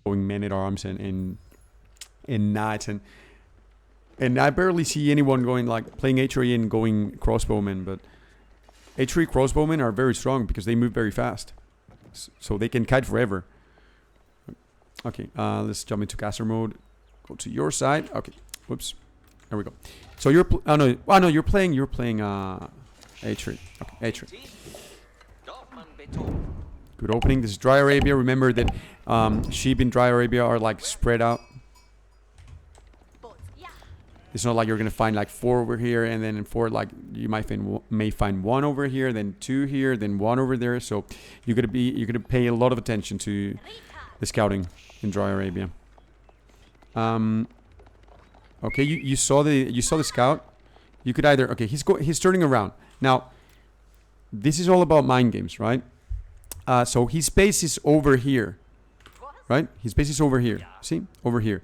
going men-at-arms and knights, and I barely see anyone going like playing HRE and going crossbowmen, but HRE crossbowmen are very strong because they move very fast, so they can kite forever. Okay, let's jump into caster mode. Go to your side. Okay, whoops. There we go. So you're you're playing HRE. Okay, HRE. Good opening. This is Dry Arabia. Remember that sheep in Dry Arabia are like spread out. It's not like you're gonna find like 4 over here and then 4, like you may find 1 over here, then 2 here, then 1 over there. So you're gonna pay a lot of attention to the scouting in Dry Arabia. Okay, you saw the scout. You could either, okay, he's turning around now. This is all about mind games, right? So his base is over here, right? His base is over here. See, over here.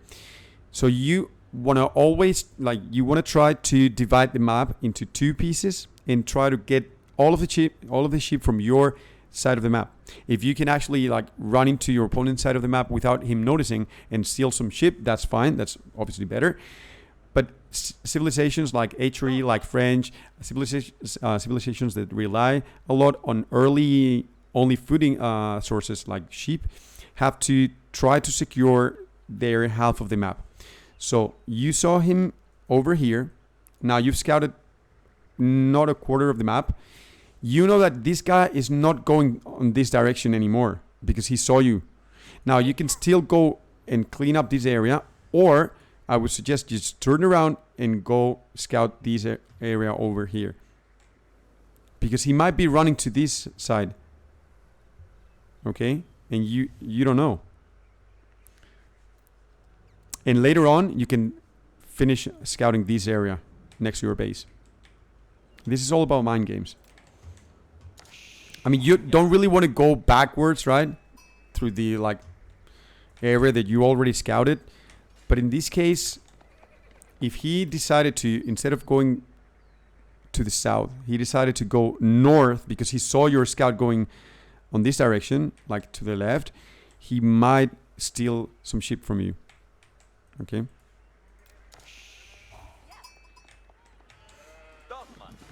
So you want to always, like, you want to try to divide the map into 2 pieces and try to get all of the sheep from your side of the map. If you can actually like run into your opponent's side of the map without him noticing and steal some sheep, that's fine. That's obviously better. But civilizations like HRE, like French, civilizations that rely a lot on only fooding sources like sheep, have to try to secure their half of the map. So you saw him over here. Now you've scouted not a quarter of the map. You know that this guy is not going on this direction anymore because he saw you. Now you can still go and clean up this area, or I would suggest just turn around and go scout this area over here, because he might be running to this side. Okay, and you don't know. And later on, you can finish scouting this area next to your base. This is all about mind games. I mean, you don't really want to go backwards, right? Through the like area that you already scouted. But in this case, if he decided to, instead of going to the south, he decided to go north because he saw your scout going on this direction, like to the left, he might steal some sheep from you. Okay.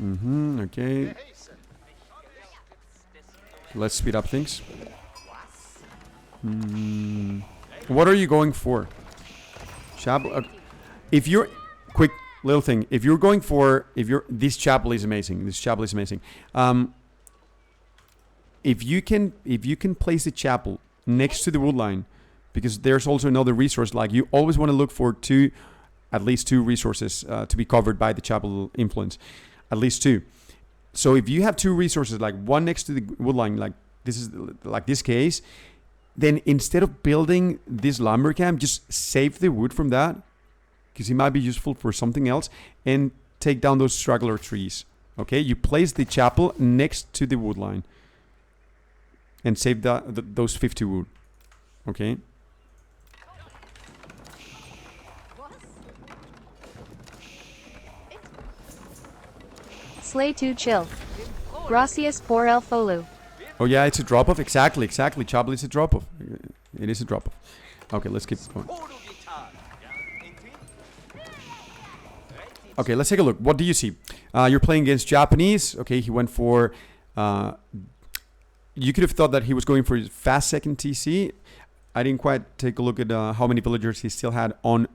Okay. Let's speed up things. What are you going for? Chapel. If you're quick little thing, if you're going for, this chapel is amazing. This chapel is amazing. If you can place the chapel next to the wood line, because there's also another resource. Like, you always want to look for at least two resources to be covered by the chapel influence, at least 2. So if you have 2 resources, like one next to the wood line, like this is like this case, then instead of building this lumber camp, just save the wood from that, because it might be useful for something else, and take down those straggler trees. Okay, you place the chapel next to the wood line and save those 50 wood. Okay. Slay to chill. Gracias por el follow. Oh yeah, it's a drop-off. Exactly. Chapel is a drop-off. It is a drop-off. Okay, let's keep going. Okay, let's take a look. What do you see? You're playing against Japanese. Okay, he went for... you could have thought that he was going for his fast second TC. I didn't quite take a look at how many villagers he still had on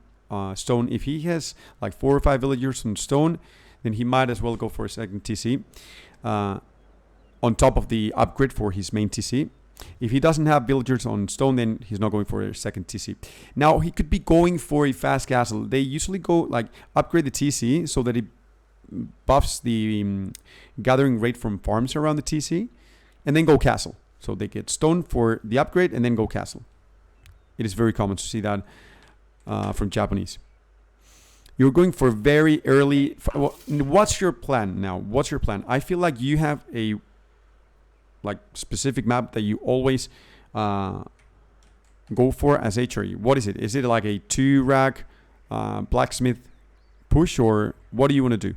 stone. If he has like 4 or 5 villagers on stone, then he might as well go for a second TC on top of the upgrade for his main TC. If he doesn't have villagers on stone, then he's not going for a second TC. Now, he could be going for a fast castle. They usually go like upgrade the TC so that it buffs the gathering rate from farms around the TC, and then go castle. So they get stone for the upgrade and then go castle. It is very common to see that from Japanese. You're going for very early... What's your plan now? What's your plan? I feel like you have a like specific map that you always go for as HRE. What is it? Is it like a 2-rack blacksmith push, or what do you want to do?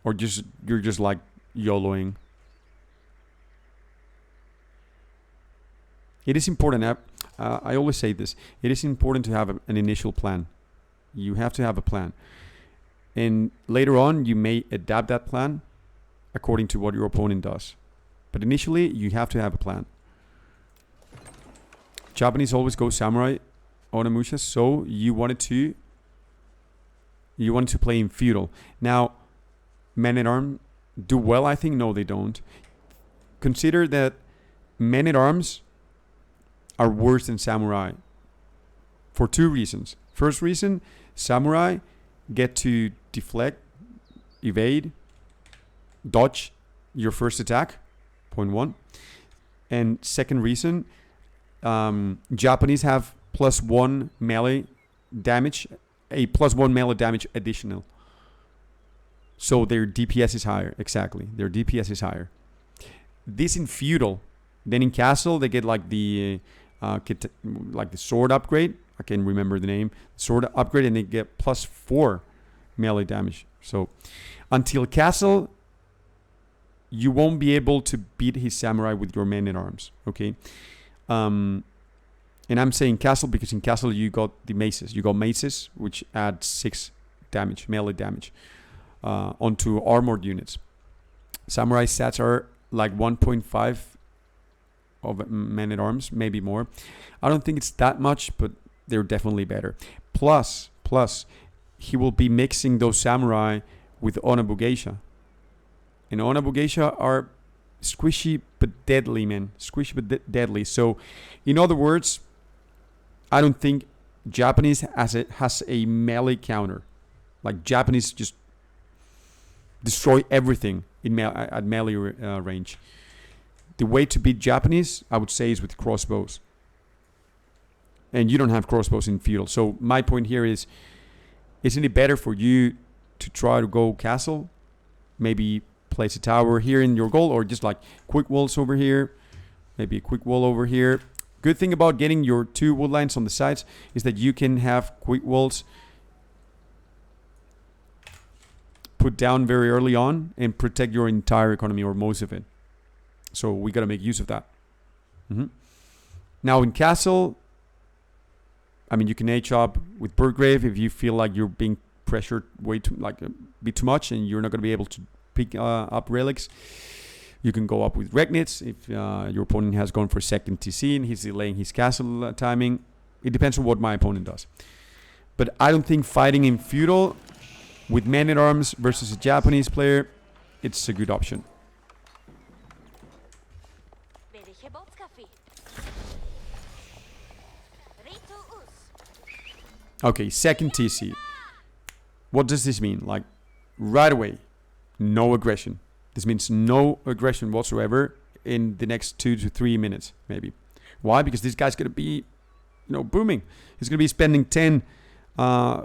Or you're just like YOLOing? It is important. I always say this. It is important to have an initial plan. You have to have a plan. And later on, you may adapt that plan according to what your opponent does. But initially, you have to have a plan. Japanese always go samurai Onimusha, so you wanted to play in feudal. Now, men-at-arms do well, I think. No, they don't. Consider that men-at-arms are worse than samurai for two reasons. First reason, samurai get to deflect, evade, dodge your first attack, point one. And second reason, Japanese have +1 melee damage, a +1 melee damage additional. So their DPS is higher. Exactly, their DPS is higher. This in feudal. Then in castle, they get like the sword upgrade. I can't remember the name. Sword upgrade, and they get +4 melee damage. So until castle, you won't be able to beat his samurai with your men-at-arms. Okay. And I'm saying castle because in castle you got the maces. You got maces, which add 6 damage, melee damage, onto armored units. Samurai stats are like 1.5 of men-at-arms, maybe more. I don't think it's that much, but they're definitely better. Plus, he will be mixing those samurai with Onabugeisha. And Onabugeisha are squishy but deadly, man. Squishy but deadly. So, in other words, I don't think Japanese has a melee counter. Like Japanese just destroy everything at melee range. The way to beat Japanese, I would say, is with crossbows. And you don't have crossbows in feudal. So my point here is, isn't it better for you to try to go castle? Maybe place a tower here in your goal, or just like quick walls over here. Maybe a quick wall over here. Good thing about getting your 2 wood lines on the sides is that you can have quick walls put down very early on and protect your entire economy or most of it. So we got to make use of that. Now in castle, I mean, you can H-up with Burgrave if you feel like you're being pressured way too, like a bit too much, and you're not going to be able to pick up relics. You can go up with Regnitz if your opponent has gone for second TC and he's delaying his castle timing. It depends on what my opponent does. But I don't think fighting in feudal with men-at-arms versus a Japanese player, it's a good option. Okay, second TC. What does this mean? Like, right away, no aggression. This means no aggression whatsoever in the next 2 to 3 minutes, maybe. Why? Because this guy's going to be, booming. He's going to be spending 10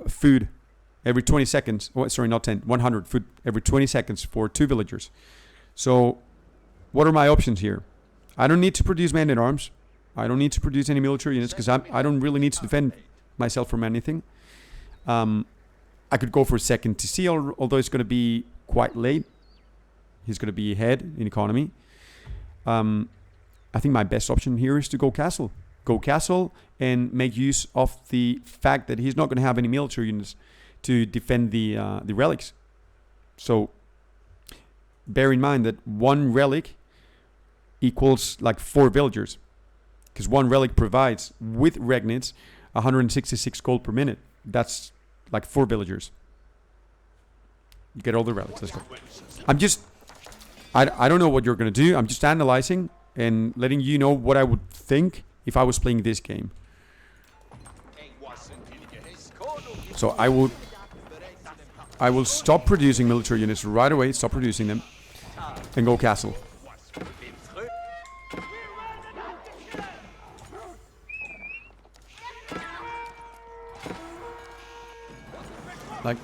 food every 20 seconds. Oh, sorry, not 10. 100 food every 20 seconds for 2 villagers. So, what are my options here? I don't need to produce men-at-arms. I don't need to produce any military units because I don't really need to defend myself from anything. I could go for a second TC, although it's going to be quite late. He's going to be ahead in economy. I think my best option here is to go castle. Go castle and make use of the fact that he's not going to have any military units to defend the relics. So bear in mind that 1 relic equals like 4 villagers, because 1 relic provides, with Regnitz, 166 gold per minute. That's like 4 villagers. You get all the relics. Let's go. I don't know what you're going to do. I'm just analyzing and letting you know what I would think if I was playing this game. So I will stop producing military units right away, stop producing them, and go castle. Like,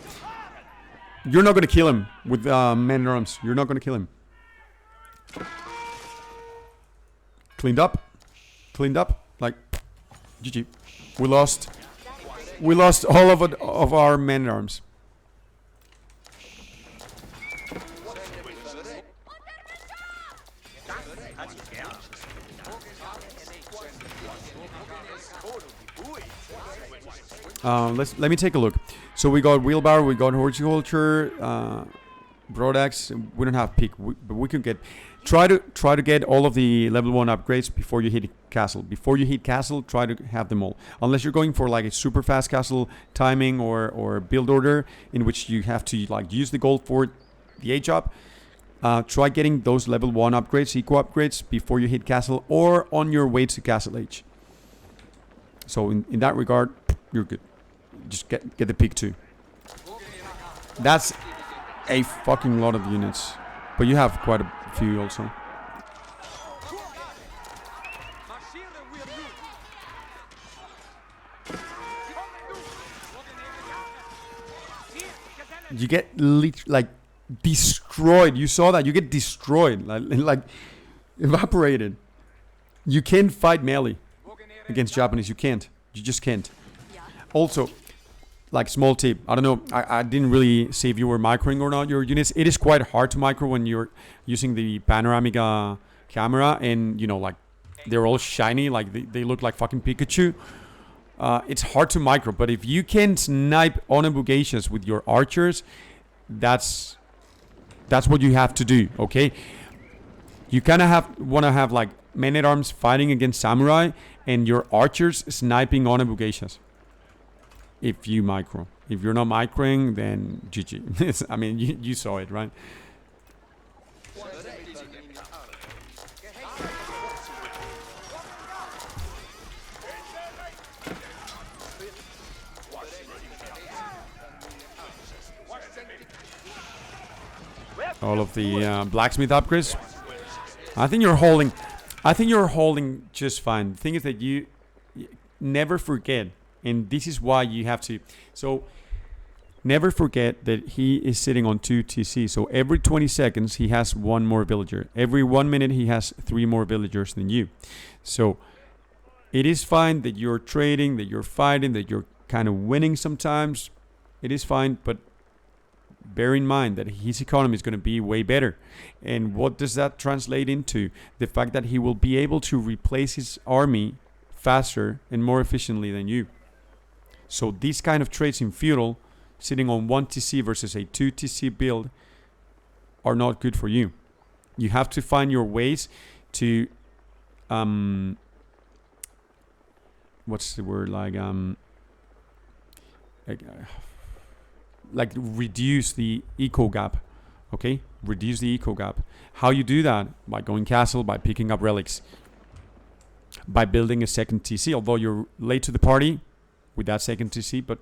you're not going to kill him with men-at-arms. You're not going to kill him. Cleaned up. Like, GG. We lost all of our men-at-arms. Let me take a look. So we got wheelbarrow, we got horticulture, broadaxe. We don't have peak, but we can get. Try to get all of the level 1 upgrades before you hit castle. Before you hit castle, try to have them all. Unless you're going for like a super fast castle timing or build order in which you have to like use the gold for the age up. Try getting those level 1 upgrades, eco upgrades, before you hit castle or on your way to castle age. So in that regard, you're good. Just get the peak 2. That's a fucking lot of units. But you have quite a few also. You get like destroyed. You saw that. You get destroyed. Like evaporated. You can't fight melee against Japanese. You can't. You just can't. Also, like small tip, I don't know, I didn't really see if you were microing or not your units. It is quite hard to micro when you're using the panoramic camera, and you know, like they're all shiny, like they look like fucking Pikachu. It's hard to micro, but if you can snipe Onabugashas with your archers, that's what you have to do, okay? You kind of want to have like men-at-arms fighting against samurai and your archers sniping Onabugashas. If you micro. If you're not microing, then GG. I mean, you saw it, right? All of the blacksmith upgrades. I think you're holding just fine. The thing is that you never forget. And this is why you have to. So never forget that he is sitting on 2 TC. So every 20 seconds he has 1 more villager. Every 1 minute he has 3 more villagers than you. So it is fine that you're trading, that you're fighting, that you're kind of winning sometimes. It is fine, but bear in mind that his economy is going to be way better. And what does that translate into? The fact that he will be able to replace his army faster and more efficiently than you. So these kind of trades in feudal, sitting on 1 TC versus a 2 TC build, are not good for you. You have to find your ways to, what's the word, like reduce the eco gap, okay? Reduce the eco gap. How you do that? By going castle, by picking up relics, by building a second TC, although you're late to the party with that second TC, but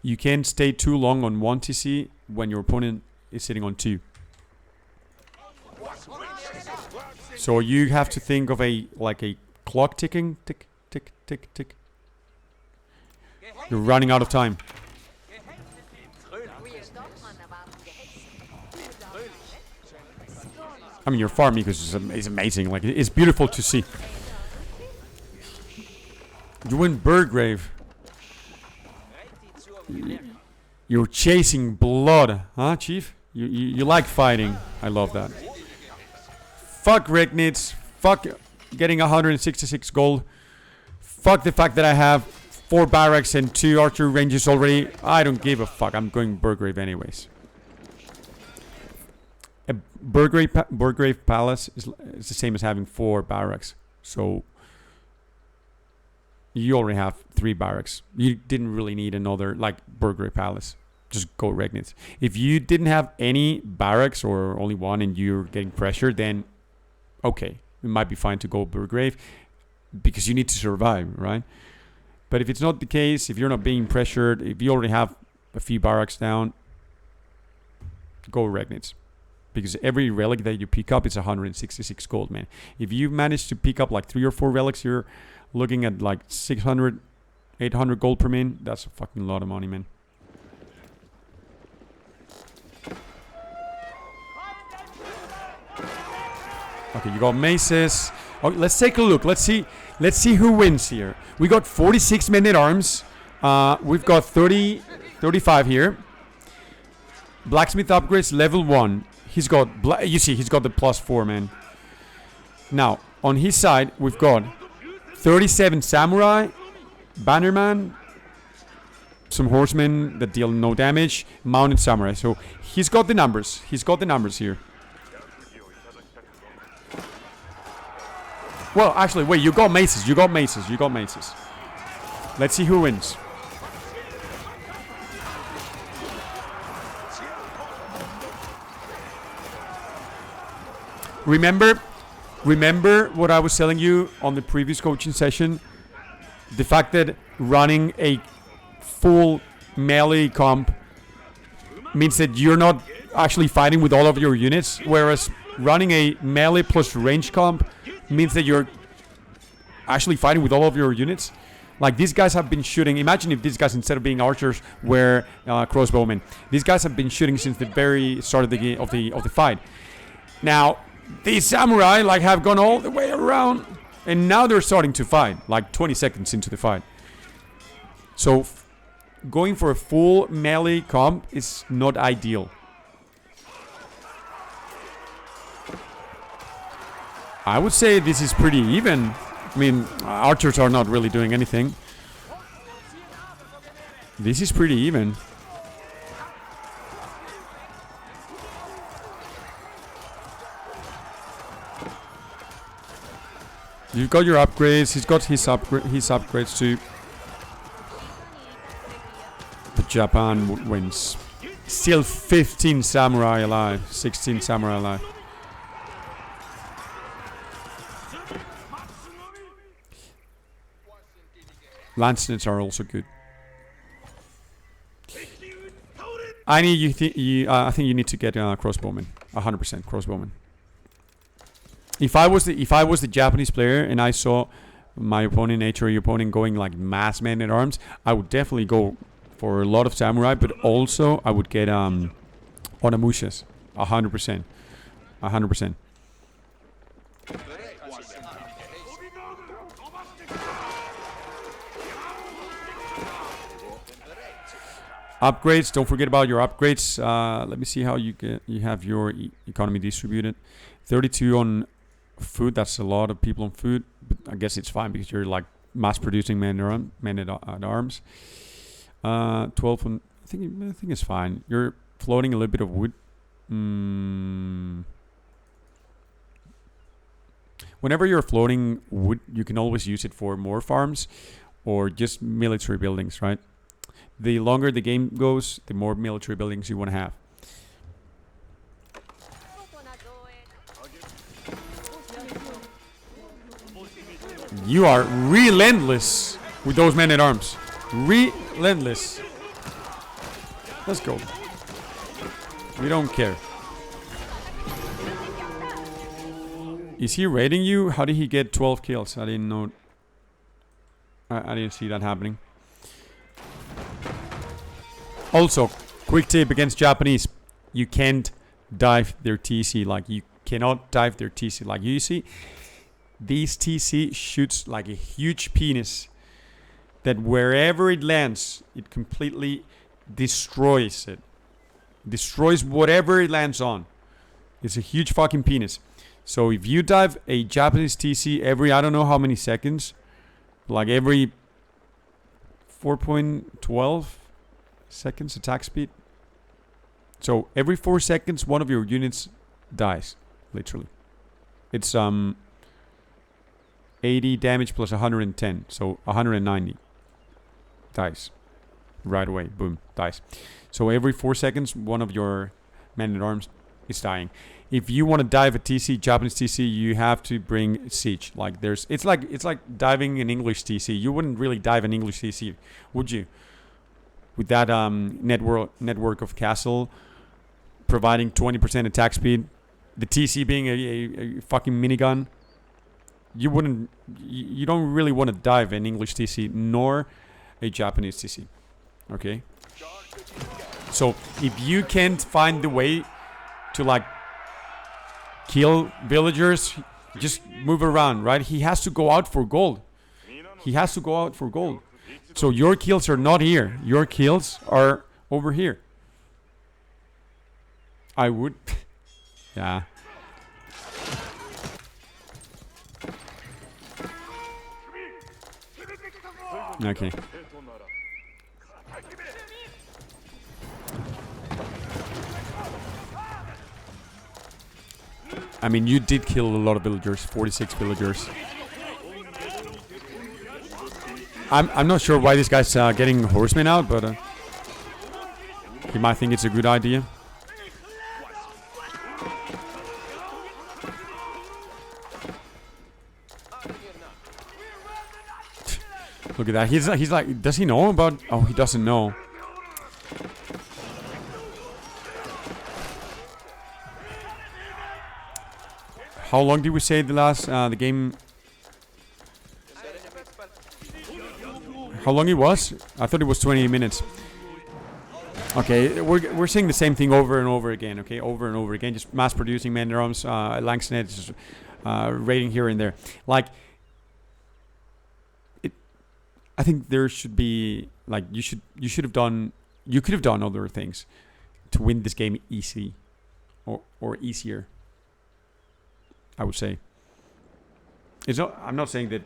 you can't stay too long on 1 TC when your opponent is sitting on 2. So you have to think of a clock ticking, tick, tick, tick, tick. You're running out of time. I mean, your farm ecosystem is amazing. Like, it's beautiful to see. You win Burgrave. You're chasing blood, huh, Chief? You like fighting. I love that. Fuck Regnitz. Fuck getting 166 gold. Fuck the fact that I have 4 barracks and 2 archer ranges already. I don't give a fuck. I'm going Burgrave anyways. A Burgrave Palace is the same as having 4 barracks. So you already have 3 barracks. You didn't really need another, like, Burgrave Palace. Just go Regnitz. If you didn't have any barracks or only 1 and you're getting pressured, then okay, it might be fine to go Burgrave because you need to survive, right? But if it's not the case, if you're not being pressured, if you already have a few barracks down, go Regnitz. Because every relic that you pick up is 166 gold, man. If you manage to pick up like 3 or 4 relics, you're looking at like 600, 800 gold per min. That's a fucking lot of money, man. Okay, you got maces. Oh, let's take a look. Let's see who wins here. We got 46 men-at-arms. We've got 35 here. Blacksmith upgrades level 1. He's got, you see, he's got the +4, man. Now, on his side, we've got 37 samurai, bannerman, some horsemen that deal no damage, mounted samurai. So he's got the numbers. He's got the numbers here. Well, actually, wait, you got maces. You got maces. You got maces. Let's see who wins. Remember what I was telling you on the previous coaching session? The fact that running a full melee comp means that you're not actually fighting with all of your units, whereas running a melee plus range comp means that you're actually fighting with all of your units. Like, these guys have been shooting. Imagine if these guys, instead of being archers, were crossbowmen. These guys have been shooting since the very start of the game, of the fight. Now, these samurai like have gone all the way around, and now they're starting to fight, like 20 seconds into the fight. So going for a full melee comp is not ideal. I would say this is pretty even. I mean, archers are not really doing anything. This is pretty even. You've got your upgrades. He's got his upgrades too. But Japan wins. Still 15 samurai alive. 16 samurai alive. Lancelets are also good. I think you need to get crossbowmen. 100% crossbowmen. If I was the Japanese player and I saw my opponent, HRE opponent, going like mass man at arms, I would definitely go for a lot of samurai, but also I would get Onamushas. 100%. 100%. Upgrades. Don't forget about your upgrades. Let me see how you have your economy distributed. 32 on food. That's a lot of people on food, but I guess it's fine because you're like mass producing men at arms. 12 on. I think it's fine. You're floating a little bit of wood. Whenever you're floating wood, you can always use it for more farms or just military buildings, right? The longer the game goes, the more military buildings you want to have. You are relentless with those men at arms. Relentless. Let's go. We don't care. Is he raiding you? How did he get 12 kills? I didn't know. I didn't see that happening. Also, quick tip against Japanese. You can't dive their TC. Like, you cannot dive their TC. Like, you see, these TC shoots like a huge penis that wherever it lands, it completely destroys it. Destroys whatever it lands on. It's a huge fucking penis. So if you dive a Japanese TC every, I don't know how many seconds, like every 4.12 seconds attack speed. So every 4 seconds, one of your units dies, literally. It's 80 damage plus 110, so 190 dies right away. Boom, dies. So every 4 seconds, one of your men at arms is dying. If you want to dive a TC, Japanese TC, you have to bring siege. Like, it's like diving an English TC. You wouldn't really dive an English TC, would you? With that network of castle providing 20% attack speed, the TC being a fucking minigun, you don't really want to dive an English TC nor a Japanese TC. Okay? So if you can't find the way to like kill villagers, just move around, right? He has to go out for gold. He has to go out for gold. So your kills are not here. Your kills are over here. I would. Yeah. Okay. I mean, you did kill a lot of villagers. 46 villagers. I'm not sure why this guy's getting horsemen out, but he might think it's a good idea. Look at that. He's like, does he know about? Oh, he doesn't know. How long did we say the game? How long it was? I thought it was 20 minutes. Okay, we're saying the same thing over and over again. Okay, over and over again, just mass producing man-at-arms, Langston, just raiding here and there. Like, I think there should be like you could have done other things to win this game easy, or easier. I would say. It's not. I'm not saying that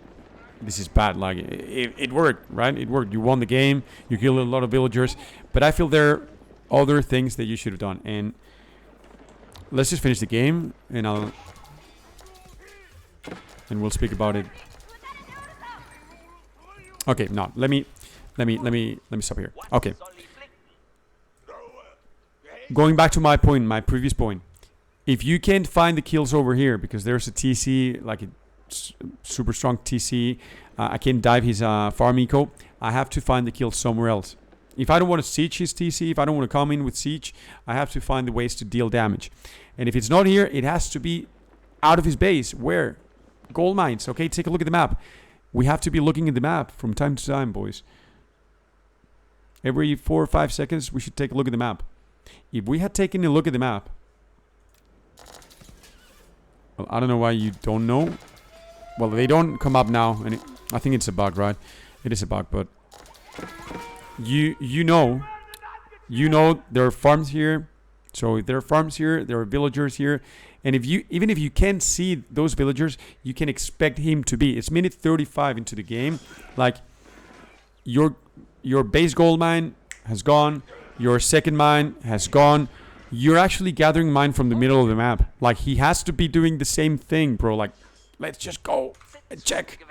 this is bad. Like it worked, right? It worked. You won the game. You killed a lot of villagers, but I feel there are other things that you should have done. And let's just finish the game, and we'll speak about it. Okay, no. Let me stop here. Okay. Going back to my point, my previous point. If you can't find the kills over here because there's a TC, like a super strong TC, I can't dive his farm eco. I have to find the kills somewhere else. If I don't want to siege his TC, if I don't want to come in with siege, I have to find the ways to deal damage. And if it's not here, it has to be out of his base. Where? Gold mines. Okay, take a look at the map. We have to be looking at the map from time to time, boys. Every 4 or 5 seconds, we should take a look at the map. If we had taken a look at the map, well, I don't know why you don't know. Well, they don't come up now, and I think it's a bug, right? It is a bug, but you know there are farms here. So if there are farms here, there are villagers here, and even if you can't see those villagers, you can expect him to be. It's minute 35 into the game. Like your base gold mine has gone, your second mine has gone. You're actually gathering mine from the middle of the map. Like, he has to be doing the same thing, bro. Like, let's just go and check.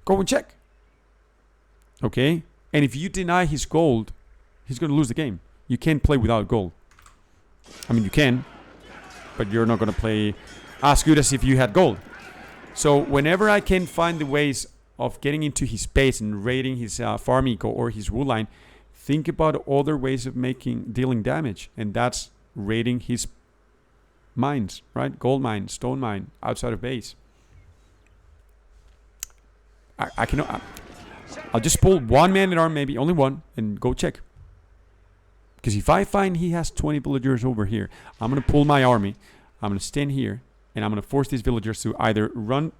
Go and check. Okay? And if you deny his gold, he's going to lose the game. You can't play without gold. I mean, you can, but you're not going to play as good as if you had gold. So, whenever I can find the ways of getting into his base and raiding his farm eco or his wood line, think about other ways of dealing damage, and that's raiding his mines, right? Gold mine, stone mine, outside of base. I cannot. I'll just pull one man at arm, maybe only one, and go check. Because if I find he has 20 villagers over here, I'm gonna pull my army. I'm gonna stand here, and I'm gonna force these villagers to either run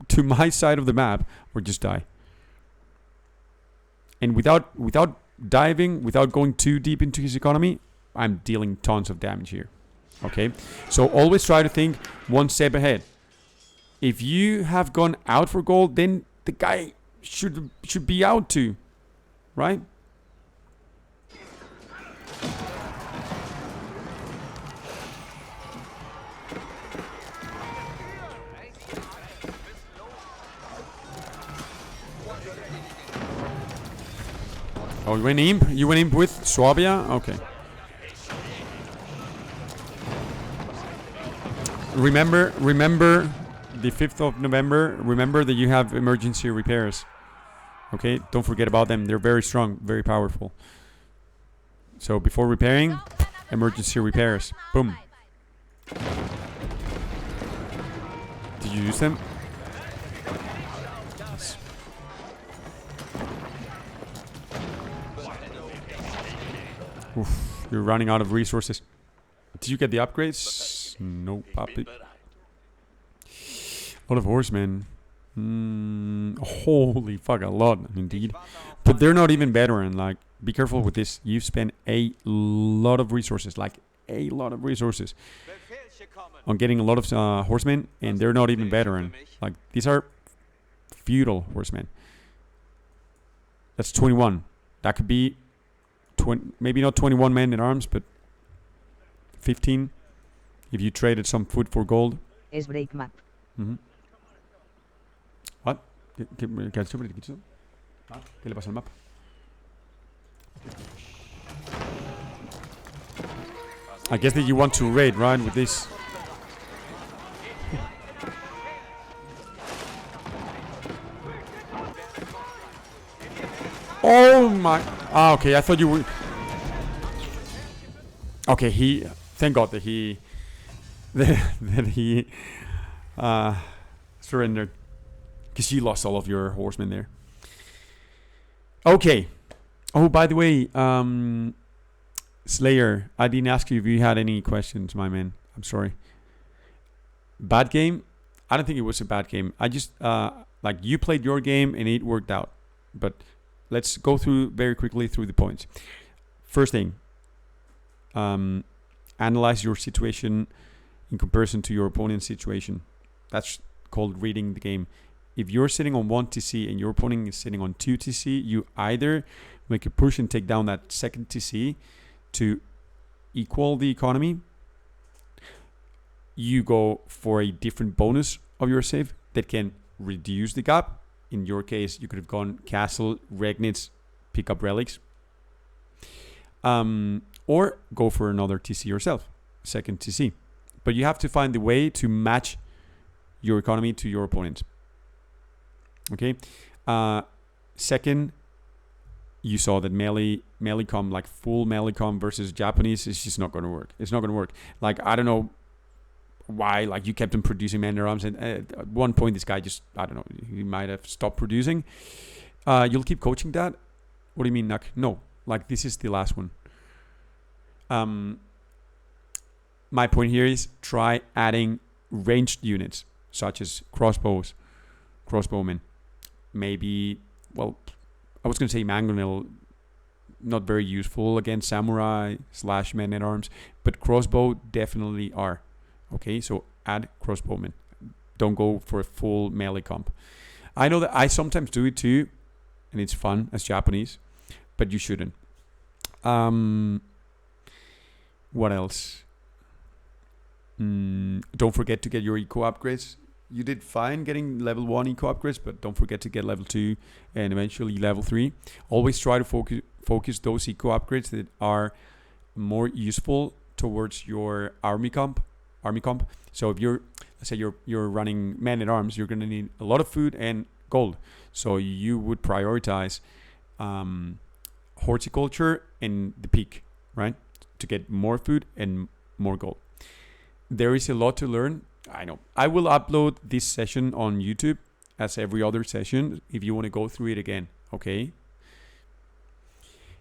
to my side of the map or just die. And without diving, without going too deep into his economy, I'm dealing tons of damage here. Okay, so always try to think one step ahead. If you have gone out for gold, then the guy should be out too, right? Oh, you went imp? You went imp with Swabia? Okay. Remember the 5th of November. Remember that you have emergency repairs. Okay? Don't forget about them. They're very strong, very powerful. So before repairing, emergency repairs. Boom. Did you use them? Yes. Oof, you're running out of resources. Did you get the upgrades? No, puppy. A lot of horsemen. Holy fuck, a lot indeed. But they're not even veteran. Like, be careful with this. You've spent a lot of resources, like a lot of resources, on getting a lot of horsemen, and they're not even veteran. Like, these are feudal horsemen. That's 21. That could be 20, maybe not 21 men in arms, but 15. if you traded some food for gold. Es break map. Ujú. What? ¿Qué ha hecho? ¿Qué le pasa al mapa? I guess that you want to raid, right, with this. Oh my... Ah, okay, I thought you were... Okay, he... Thank God that he... that he... surrendered. Because you lost all of your horsemen there. Okay. Oh, by the way, Slayer, I didn't ask you if you had any questions, my man. I'm sorry. Bad game? I don't think it was a bad game. I just, like, you played your game and it worked out. But let's go through very quickly through the points. First thing, analyze your situation in comparison to your opponent's situation. That's called reading the game. If you're sitting on 1 TC and your opponent is sitting on 2 TC, you either make a push and take down that second TC to equal the economy. You go for a different bonus of your save that can reduce the gap. In your case, you could have gone castle, regnits, pick up relics. Or go for another TC yourself, second TC. But you have to find the way to match your economy to your opponent. Okay. Second, you saw that melee com, like full melee com versus Japanese, is just not going to work. It's not going to work. Like, I don't know why, like, you kept him producing man-at-arms, and at one point this guy just, I don't know, he might have stopped producing. You'll keep coaching that? What do you mean, Nak? No, like, this is the last one. My point here is try adding ranged units such as crossbowmen. Maybe, well, I was going to say mangonel, not very useful against samurai / men-at-arms, but crossbow definitely are. Okay, so add crossbowmen. Don't go for a full melee comp. I know that I sometimes do it too, and it's fun as Japanese, but you shouldn't. What else? Don't forget to get your eco upgrades. You did fine getting level 1 eco upgrades, but don't forget to get level 2 and eventually level 3. Always try to focus those eco upgrades that are more useful towards your army comp. So if you're, let's say you're running man-at-arms, you're going to need a lot of food and gold. So you would prioritize horticulture and the peak, right? To get more food and more gold. There is a lot to learn. I know. I will upload this session on YouTube as every other session if you want to go through it again. Okay.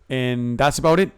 And that's about it.